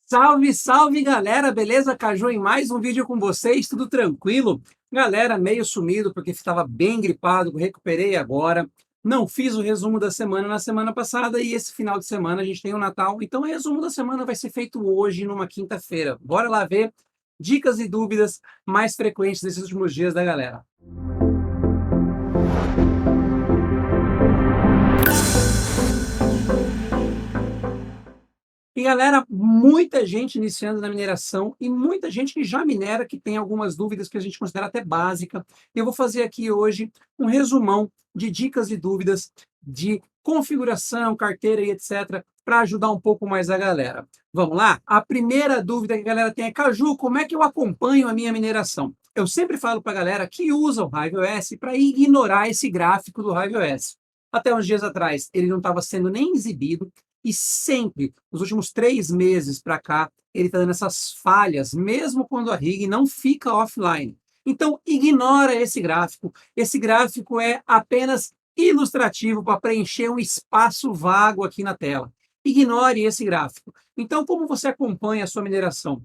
Salve, salve, galera! Beleza? Caju em mais um vídeo com vocês, tudo tranquilo? Galera, meio sumido porque estava bem gripado, recuperei agora. Não fiz o resumo da semana na semana passada e esse final de semana a gente tem o Natal, então o resumo da semana vai ser feito hoje, numa quinta-feira. Bora lá ver dicas e dúvidas mais frequentes desses últimos dias da galera. E galera, muita gente iniciando na mineração e muita gente que já minera, que tem algumas dúvidas que a gente considera até básica. Eu vou fazer aqui hoje um resumão de dicas e dúvidas de configuração, carteira e etc, para ajudar um pouco mais a galera. Vamos lá? A primeira dúvida que a galera tem é: Caju, como é que eu acompanho a minha mineração? Eu sempre falo para a galera que usa o HiveOS para ignorar esse gráfico do HiveOS. Até uns dias atrás, ele não estava sendo nem exibido, e sempre, nos últimos 3 meses para cá, ele está dando essas falhas, mesmo quando a rig não fica offline. Então, ignora esse gráfico. Esse gráfico é apenas ilustrativo para preencher um espaço vago aqui na tela. Ignore esse gráfico. Então, como você acompanha a sua mineração?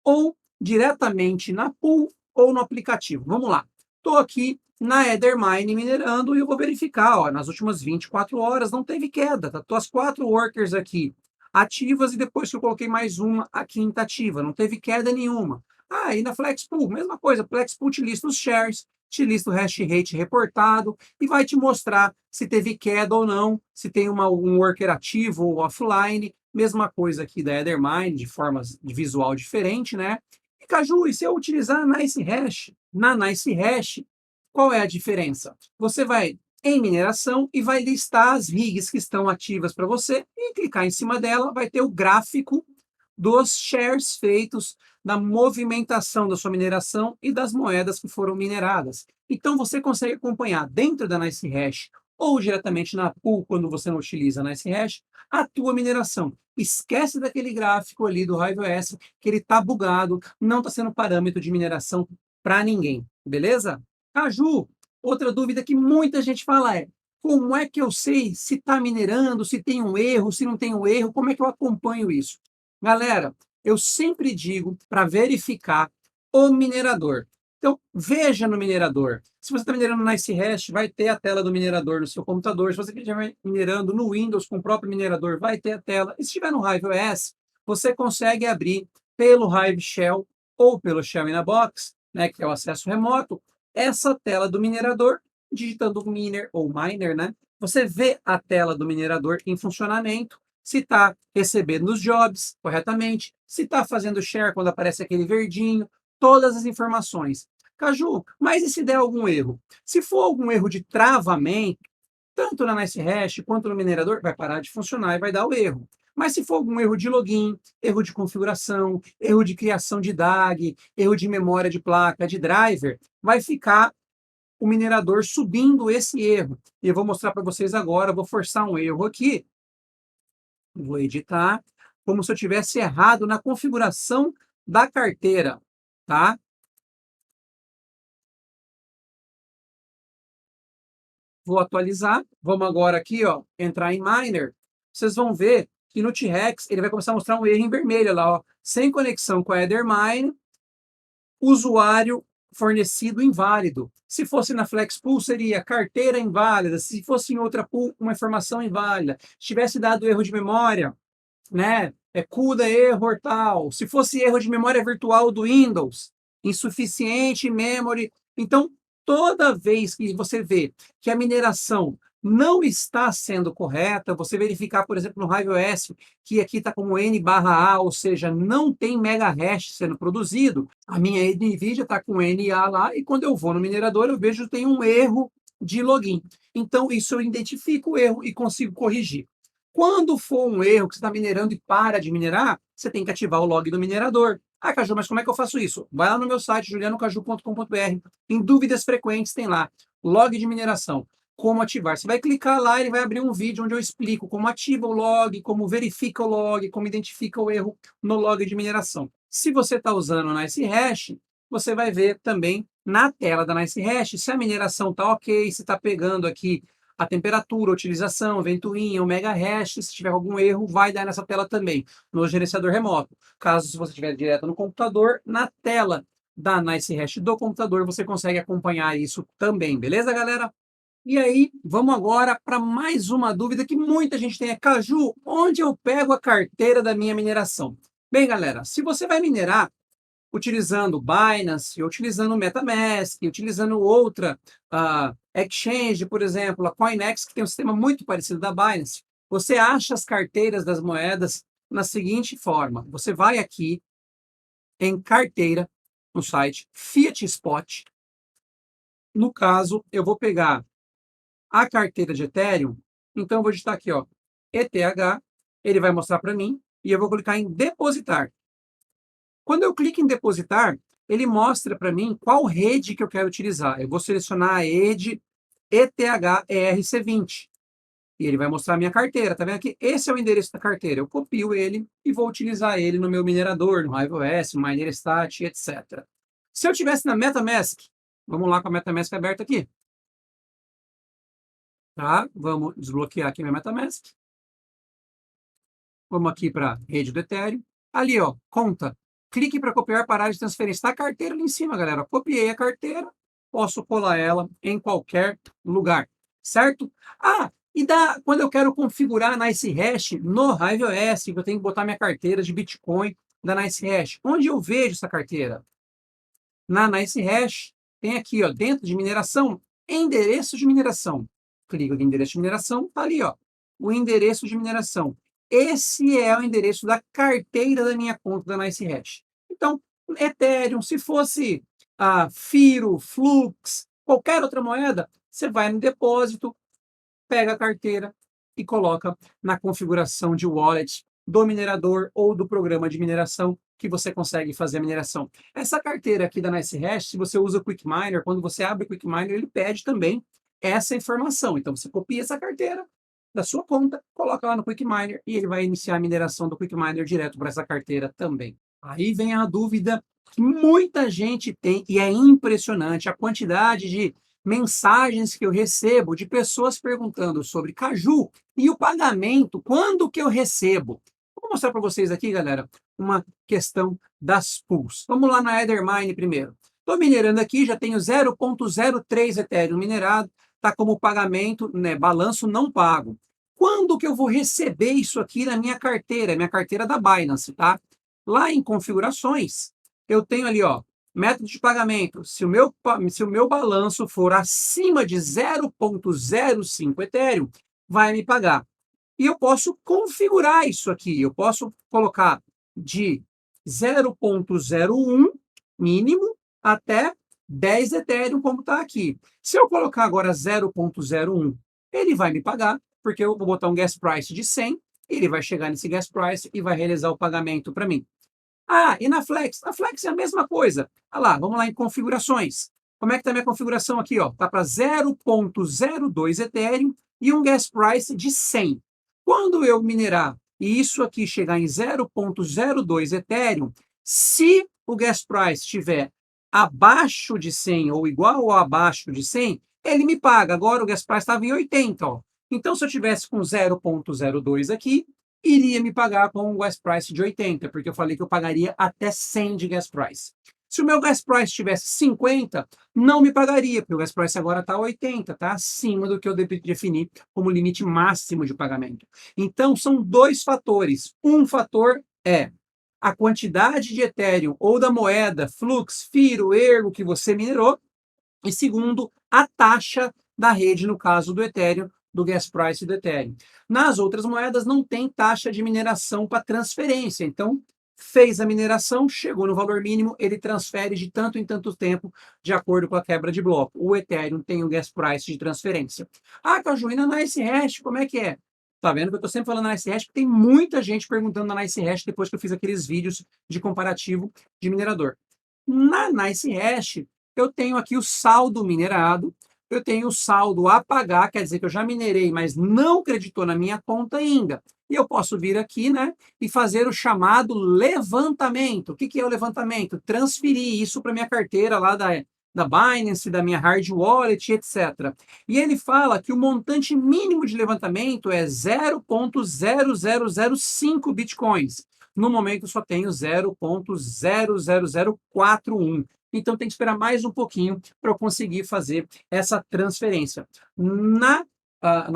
Ou diretamente na pool ou no aplicativo. Vamos lá. Estou aqui na Ethermine minerando e eu vou verificar, ó, nas últimas 24 horas não teve queda, tá? Tô as 4 workers aqui ativas e depois que eu coloquei mais uma, a quinta ativa, não teve queda nenhuma. Ah, e na Flexpool, mesma coisa, Flexpool te lista os shares, te lista o hash rate reportado e vai te mostrar se teve queda ou não, se tem um worker ativo ou offline, mesma coisa aqui da Ethermine, de forma de visual diferente, né? E Caju, e se eu utilizar a NiceHash? Na NiceHash, qual é a diferença? Você vai em mineração e vai listar as rigs que estão ativas para você e clicar em cima dela, vai ter o gráfico dos shares feitos, da movimentação da sua mineração e das moedas que foram mineradas. Então você consegue acompanhar dentro da NiceHash ou diretamente na pool, quando você não utiliza a NiceHash, a tua mineração. Esquece daquele gráfico ali do HiveOS, que ele está bugado, não está sendo parâmetro de mineração para ninguém, beleza? Caju, outra dúvida que muita gente fala é: como é que eu sei se está minerando, se tem um erro, se não tem um erro, como é que eu acompanho isso? Galera, eu sempre digo para verificar o minerador. Então, veja no minerador. Se você está minerando no NiceHash, vai ter a tela do minerador no seu computador. Se você estiver minerando no Windows com o próprio minerador, vai ter a tela. E se estiver no HiveOS, você consegue abrir pelo Hive Shell ou pelo Shell in a Box, né, que é o acesso remoto, essa tela do minerador, digitando miner ou miner, né? Você vê a tela do minerador em funcionamento, se está recebendo os jobs corretamente, se está fazendo share quando aparece aquele verdinho, todas as informações. Caju, mas e se der algum erro? Se for algum erro de travamento, tanto na NiceHash quanto no minerador, vai parar de funcionar e vai dar o erro. Mas se for algum erro de login, erro de configuração, erro de criação de DAG, erro de memória de placa, de driver, vai ficar o minerador subindo esse erro. E eu vou mostrar para vocês agora, vou forçar um erro aqui, vou editar, como se eu tivesse errado na configuração da carteira, tá? Vou atualizar. Vamos agora aqui, ó, entrar em Miner. Vocês vão ver que no T-Rex ele vai começar a mostrar um erro em vermelho lá, ó, sem conexão com a Ethermine, usuário fornecido inválido. Se fosse na Flexpool, seria carteira inválida. Se fosse em outra pool, uma informação inválida. Se tivesse dado erro de memória, né? CUDA erro tal. Se fosse erro de memória virtual do Windows, insuficiente memory. Então, toda vez que você vê que a mineração não está sendo correta, você verificar, por exemplo, no HiveOS, que aqui está como N/A, ou seja, não tem mega hash sendo produzido, a minha NVIDIA está com NA lá, e quando eu vou no minerador, eu vejo que tem um erro de login. Então, isso eu identifico o erro e consigo corrigir. Quando for um erro que você está minerando e para de minerar, você tem que ativar o log do minerador. Ah, Caju, mas como é que eu faço isso? Vai lá no meu site, julianocaju.com.br. Em dúvidas frequentes tem lá, log de mineração, como ativar. Você vai clicar lá e ele vai abrir um vídeo onde eu explico como ativa o log, como verifica o log, como identifica o erro no log de mineração. Se você está usando o NiceHash, você vai ver também na tela da NiceHash se a mineração está ok, se está pegando aqui a temperatura, a utilização, ventoinha, o mega hash. Se tiver algum erro, vai dar nessa tela também, no gerenciador remoto. Caso se você estiver direto no computador, na tela da NiceHash do computador, você consegue acompanhar isso também, beleza, galera? E aí, vamos agora para mais uma dúvida que muita gente tem. Caju, onde eu pego a carteira da minha mineração? Bem, galera, se você vai minerar utilizando Binance, utilizando MetaMask, utilizando outra exchange, por exemplo, a CoinEx, que tem um sistema muito parecido da Binance, você acha as carteiras das moedas na seguinte forma. Você vai aqui em carteira, no site Fiat Spot. No caso, eu vou pegar a carteira de Ethereum, então eu vou digitar aqui, ó, ETH, ele vai mostrar para mim, e eu vou clicar em depositar. Quando eu clico em depositar, ele mostra para mim qual rede que eu quero utilizar. Eu vou selecionar a rede ETH-ERC20. E ele vai mostrar a minha carteira. Tá vendo aqui? Esse é o endereço da carteira. Eu copio ele e vou utilizar ele no meu minerador, no HiveOS, no MinerStat, etc. Se eu tivesse na MetaMask, vamos lá com a MetaMask aberta aqui. Tá? Vamos desbloquear aqui minha MetaMask. Vamos aqui para a rede do Ethereum. Ali, ó, conta. Clique para copiar parada de transferência. Está a carteira ali em cima, galera. Copiei a carteira, posso colar ela em qualquer lugar, certo? Quando eu quero configurar a NiceHash no HiveOS, eu tenho que botar minha carteira de Bitcoin da NiceHash. Onde eu vejo essa carteira? Na NiceHash, tem aqui, ó, dentro de mineração, endereço de mineração. Clico em endereço de mineração, tá ali, ó, o endereço de mineração. Esse é o endereço da carteira da minha conta da NiceHash. Então, Ethereum, se fosse Firo, Flux, qualquer outra moeda, você vai no depósito, pega a carteira e coloca na configuração de wallet do minerador ou do programa de mineração que você consegue fazer a mineração. Essa carteira aqui da NiceHash, se você usa o Quick Miner, quando você abre o Quick Miner, ele pede também essa informação. Então, você copia essa carteira da sua conta, coloca lá no Quick Miner e ele vai iniciar a mineração do Quick Miner direto para essa carteira também. Aí vem a dúvida que muita gente tem e é impressionante a quantidade de mensagens que eu recebo de pessoas perguntando sobre Caju e o pagamento, quando que eu recebo? Vou mostrar para vocês aqui, galera, uma questão das pools. Vamos lá na Ethermine primeiro. Estou minerando aqui, já tenho 0,03 Ethereum minerado, está como pagamento, né, balanço não pago. Quando que eu vou receber isso aqui na minha carteira? Minha carteira da Binance, tá? Lá em configurações, eu tenho ali, ó, método de pagamento. Se o meu balanço for acima de 0,05 Ethereum, vai me pagar. E eu posso configurar isso aqui. Eu posso colocar de 0,01 mínimo até 10 Ethereum, como está aqui. Se eu colocar agora 0,01, ele vai me pagar, porque eu vou botar um gas price de 100, ele vai chegar nesse gas price e vai realizar o pagamento para mim. E na Flex? Na Flex é a mesma coisa. Olha lá, vamos lá em configurações. Como é que está a minha configuração aqui? Está para 0,02 Ethereum e um gas price de 100. Quando eu minerar e isso aqui chegar em 0,02 Ethereum, se o gas price estiver abaixo de 100 ou igual ou abaixo de 100, ele me paga. Agora o gas price estava em 80. Ó. Então, se eu tivesse com 0,02 aqui, iria me pagar com um gas price de 80, porque eu falei que eu pagaria até 100 de gas price. Se o meu gas price tivesse 50, não me pagaria, porque o gas price agora está 80, está acima do que eu defini como limite máximo de pagamento. Então, são dois fatores. Um fator é a quantidade de Ethereum ou da moeda, Flux, Firo, Ergo que você minerou, e segundo, a taxa da rede, no caso do Ethereum, do gas price do Ethereum. Nas outras moedas não tem taxa de mineração para transferência, então fez a mineração, chegou no valor mínimo, ele transfere de tanto em tanto tempo, de acordo com a quebra de bloco. O Ethereum tem o gas price de transferência. Cajuína, na NiceHash, como é que é? Tá vendo que eu estou sempre falando na NiceHash, porque tem muita gente perguntando na NiceHash depois que eu fiz aqueles vídeos de comparativo de minerador. Na NiceHash, eu tenho aqui o saldo minerado, eu tenho o saldo a pagar, quer dizer que eu já minerei, mas não creditou na minha conta ainda. E eu posso vir aqui, né, e fazer o chamado levantamento. O que é o levantamento? Transferir isso para minha carteira lá da Binance, da minha hard wallet, etc. E ele fala que o montante mínimo de levantamento é 0,0005 bitcoins. No momento só tenho 0,00041. Então tem que esperar mais um pouquinho para eu conseguir fazer essa transferência. Na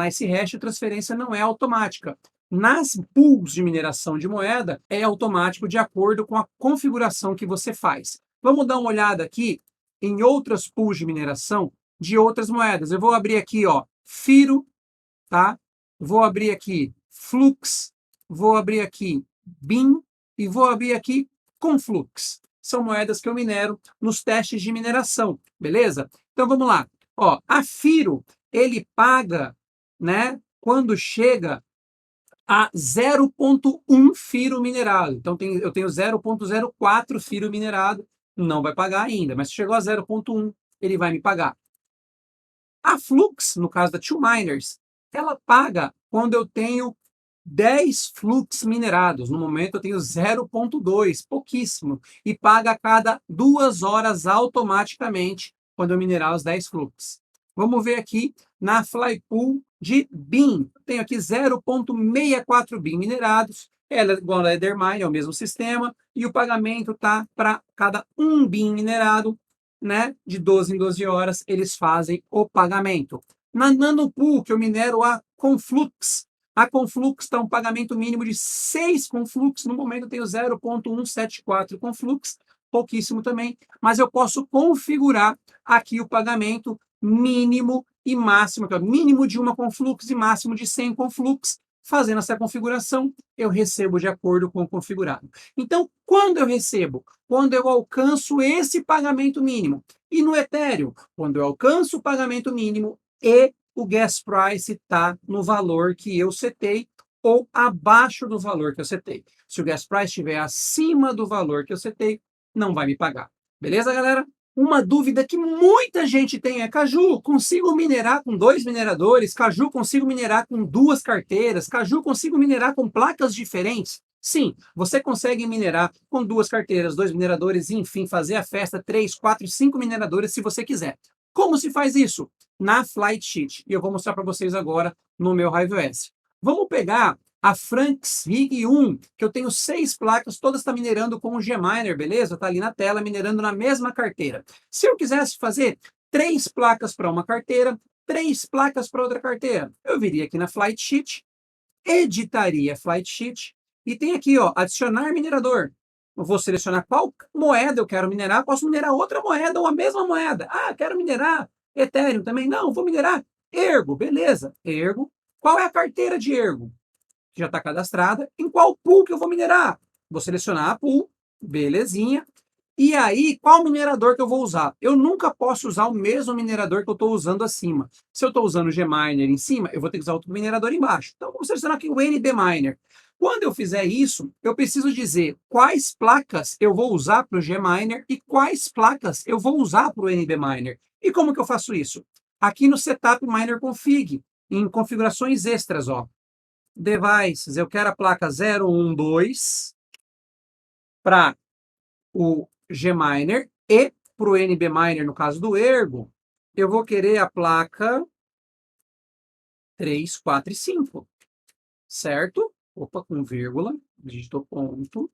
Ice Hash, a transferência não é automática. Nas pools de mineração de moeda, é automático de acordo com a configuração que você faz. Vamos dar uma olhada aqui em outras pools de mineração de outras moedas. Eu vou abrir aqui, ó, Firo, tá? Vou abrir aqui Flux, vou abrir aqui BIM e vou abrir aqui Conflux. São moedas que eu minero nos testes de mineração, beleza? Então vamos lá. Ó, a Firo, ele paga, né, quando chega a 0,1 firo minerado. Então eu tenho 0,04 firo minerado, não vai pagar ainda, mas se chegou a 0,1, ele vai me pagar. A Flux, no caso da Two Miners, ela paga quando eu tenho 10 flux minerados. No momento eu tenho 0,2, pouquíssimo, e paga a cada 2 horas automaticamente quando eu minerar os 10 flux. Vamos ver aqui na Flypool de BIM. Tenho aqui 0,64 BIM minerados. Ela é igual a Ethermine, é o mesmo sistema, e o pagamento está para cada 1 BIM minerado, né? De 12 em 12 horas, eles fazem o pagamento. Na Nanopool, que eu minero a Conflux, a Conflux está um pagamento mínimo de 6 Conflux. No momento eu tenho 0,174 Conflux, pouquíssimo também, mas eu posso configurar aqui o pagamento mínimo e máximo, que é o mínimo de uma Conflux e máximo de 100 Conflux. Fazendo essa configuração, eu recebo de acordo com o configurado. Então, quando eu recebo? Quando eu alcanço esse pagamento mínimo. E no Ethereum, quando eu alcanço o pagamento mínimo e o gas price está no valor que eu setei ou abaixo do valor que eu setei. Se o gas price estiver acima do valor que eu setei, não vai me pagar. Beleza, galera? Uma dúvida que muita gente tem é: Caju, consigo minerar com 2 mineradores? Caju, consigo minerar com 2 carteiras? Caju, consigo minerar com placas diferentes? Sim, você consegue minerar com 2 carteiras, 2 mineradores, enfim, fazer a festa 3, 4, 5 mineradores se você quiser. Como se faz isso? Na Flight Sheet. E eu vou mostrar para vocês agora no meu HiveOS. Vamos pegar a Franks Rig 1, que eu tenho 6 placas, todas estão minerando com o Gminer, beleza? Está ali na tela, minerando na mesma carteira. Se eu quisesse fazer 3 placas para uma carteira, 3 placas para outra carteira, eu viria aqui na Flight Sheet, editaria a Flight Sheet, e tem aqui, ó, adicionar minerador. Eu vou selecionar qual moeda eu quero minerar, posso minerar outra moeda ou a mesma moeda. Ah, quero minerar Ethereum também. Não, vou minerar Ergo, beleza. Ergo. Qual é a carteira de Ergo? Que já está cadastrada. Em qual pool que eu vou minerar? Vou selecionar a pool, belezinha. E aí, qual minerador que eu vou usar? Eu nunca posso usar o mesmo minerador que eu estou usando acima. Se eu estou usando o Gminer em cima, eu vou ter que usar outro minerador embaixo. Então, vamos selecionar aqui o NB Miner. Quando eu fizer isso, eu preciso dizer quais placas eu vou usar para o Gminer e quais placas eu vou usar para o NB Miner. E como que eu faço isso? Aqui no Setup Miner Config, em configurações extras, ó. Devices, eu quero a placa 012 para o Gminer e para o NB Miner, no caso do Ergo, eu vou querer a placa 3, 4 e 5, certo? Opa, com vírgula, digitou ponto.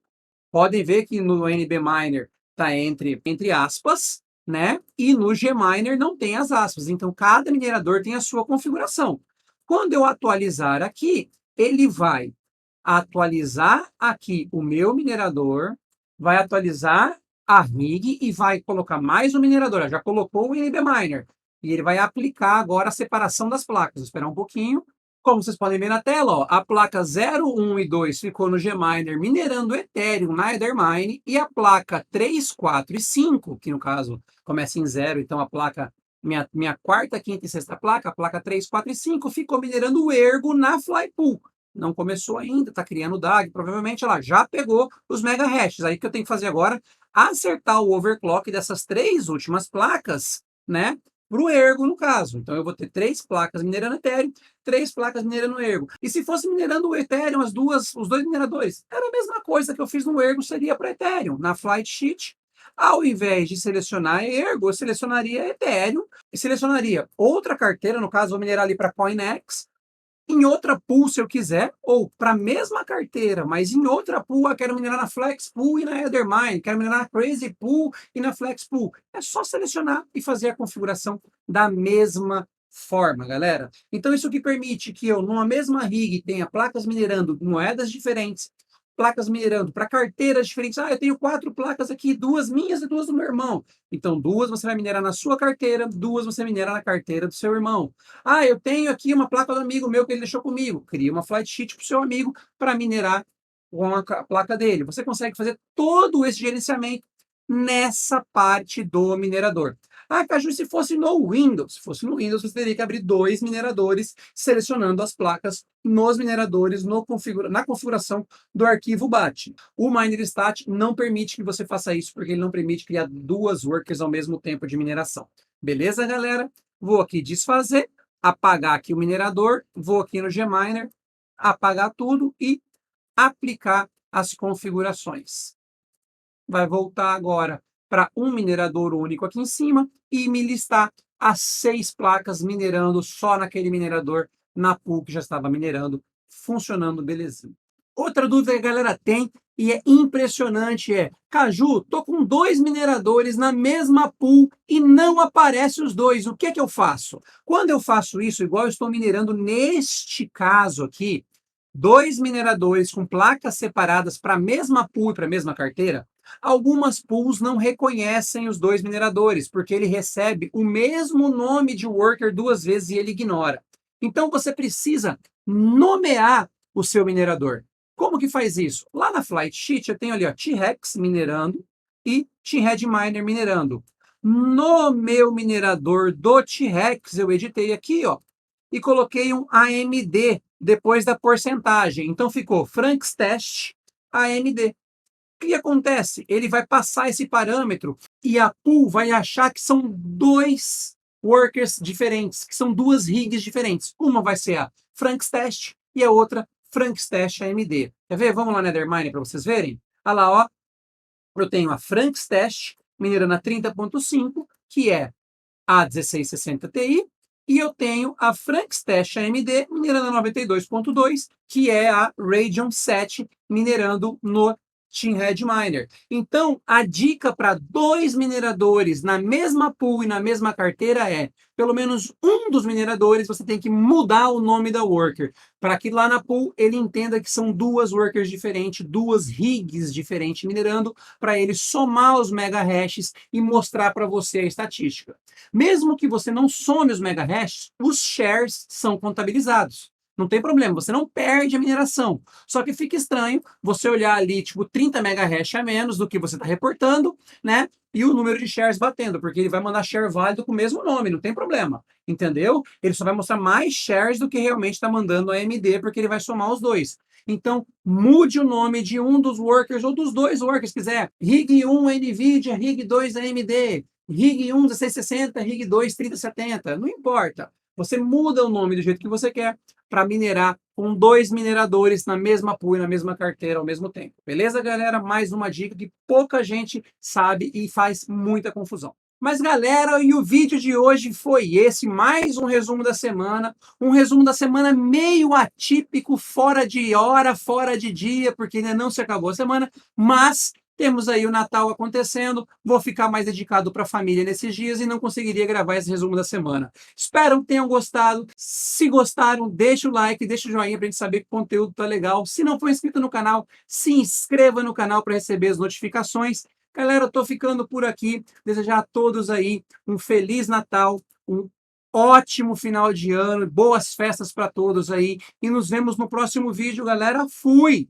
Podem ver que no NB Miner está entre aspas, né? E no Gminer não tem as aspas. Então, cada minerador tem a sua configuração. Quando eu atualizar aqui, ele vai atualizar aqui o meu minerador, vai atualizar a rig e vai colocar mais um minerador. Já colocou o NB Miner. E ele vai aplicar agora a separação das placas. Vou esperar um pouquinho. Como vocês podem ver na tela, ó, a placa 0, 1 e 2 ficou no Gminer minerando Ethereum na Ethermine, e a placa 3, 4 e 5, que no caso começa em 0, então a placa, minha quarta, quinta e sexta placa, a placa 3, 4 e 5, ficou minerando o Ergo na Flypool. Não começou ainda, está criando o DAG, provavelmente ela já pegou os mega hashes. Aí o que eu tenho que fazer agora? Acertar o overclock dessas 3 últimas placas, né? Para o Ergo, no caso. Então, eu vou ter 3 placas minerando Ethereum, 3 placas minerando Ergo. E se fosse minerando o Ethereum, os 2 mineradores, era a mesma coisa que eu fiz no Ergo, seria para Ethereum. Na Flight Sheet, Ao invés de selecionar Ergo, eu selecionaria Ethereum e selecionaria outra carteira, no caso, vou minerar ali para CoinEx, em outra pool se eu quiser, ou para a mesma carteira, mas em outra pool, eu quero minerar na Flex Pool e na Ethermine, quero minerar na Crazy Pool e na Flex Pool. É só selecionar e fazer a configuração da mesma forma, galera. Então, isso que permite que eu, numa mesma rig, tenha placas minerando moedas diferentes, placas minerando para carteiras diferentes. Ah, eu tenho 4 placas aqui, 2 minhas e 2 do meu irmão. Então, 2 você vai minerar na sua carteira, 2 você minera na carteira do seu irmão. Ah, eu tenho aqui uma placa do amigo meu que ele deixou comigo. Cria uma flight sheet para o seu amigo para minerar com a placa dele. Você consegue fazer todo esse gerenciamento nessa parte do minerador. Ah, Caju, se fosse no Windows, se fosse no Windows, você teria que abrir 2 mineradores, selecionando as placas nos mineradores na configuração do arquivo BAT. O MinerStat não permite que você faça isso, porque ele não permite criar 2 workers ao mesmo tempo de mineração. Beleza, galera? Vou aqui desfazer, apagar aqui o minerador, vou aqui no Gminer, apagar tudo e aplicar as configurações. Vai voltar agora para um minerador único aqui em cima e me listar as 6 placas minerando só naquele minerador, na pool que já estava minerando, funcionando belezinha. Outra dúvida que a galera tem, e é impressionante, é: Caju, tô com 2 mineradores na mesma pool e não aparece os 2, o que é que eu faço? Quando eu faço isso, igual eu estou minerando neste caso aqui, 2 mineradores com placas separadas para a mesma pool e para a mesma carteira, algumas pools não reconhecem os 2 mineradores, porque ele recebe o mesmo nome de worker 2 vezes e ele ignora. Então, você precisa nomear o seu minerador. Como que faz isso? Lá na Flight Sheet, eu tenho ali, ó, T-Rex minerando e T-Red Miner minerando. No meu minerador do T-Rex, eu editei aqui, ó, e coloquei um AMD depois da porcentagem. Então, ficou Frank's Test AMD. O que acontece? Ele vai passar esse parâmetro e a pool vai achar que são 2 workers diferentes, que são 2 rigs diferentes. Uma vai ser a Frank's Test e a outra Frank's Test AMD. Quer ver? Vamos lá na Ethermine para vocês verem. Olha lá, ó. Eu tenho a Frank's Test minerando a 30.5, que é a 1660 Ti, e eu tenho a Frank's Test AMD minerando a 92.2, que é a Radeon 7 minerando no T-Red Miner. Então, a dica para 2 mineradores na mesma pool e na mesma carteira é: pelo menos um dos mineradores você tem que mudar o nome da worker, para que lá na pool ele entenda que são 2 workers diferentes, 2 rigs diferentes minerando, para ele somar os mega hashes e mostrar para você a estatística. Mesmo que você não some os mega hashes, os shares são contabilizados. Não tem problema, você não perde a mineração. Só que fica estranho você olhar ali, tipo, 30 mega hash a menos do que você está reportando, né? E o número de shares batendo, porque ele vai mandar share válido com o mesmo nome, não tem problema. Entendeu? Ele só vai mostrar mais shares do que realmente está mandando a AMD, porque ele vai somar os dois. Então, mude o nome de um dos workers ou dos 2 workers, se quiser. Rig 1 NVIDIA, Rig 2 AMD, Rig 1 1660, Rig 2 3070. Não importa. Você muda o nome do jeito que você quer para minerar com 2 mineradores na mesma pool e na mesma carteira ao mesmo tempo. Beleza, galera? Mais uma dica que pouca gente sabe e faz muita confusão. Mas, galera, e o vídeo de hoje foi esse, mais um resumo da semana meio atípico, fora de hora, fora de dia, porque ainda não se acabou a semana, mas temos aí o Natal acontecendo, vou ficar mais dedicado para a família nesses dias e não conseguiria gravar esse resumo da semana. Espero que tenham gostado. Se gostaram, deixa o like, deixa o joinha para a gente saber que o conteúdo tá legal. Se não for inscrito no canal, se inscreva no canal para receber as notificações. Galera, eu tô ficando por aqui. Desejar a todos aí um feliz Natal, um ótimo final de ano, boas festas para todos aí. E nos vemos no próximo vídeo, galera. Fui!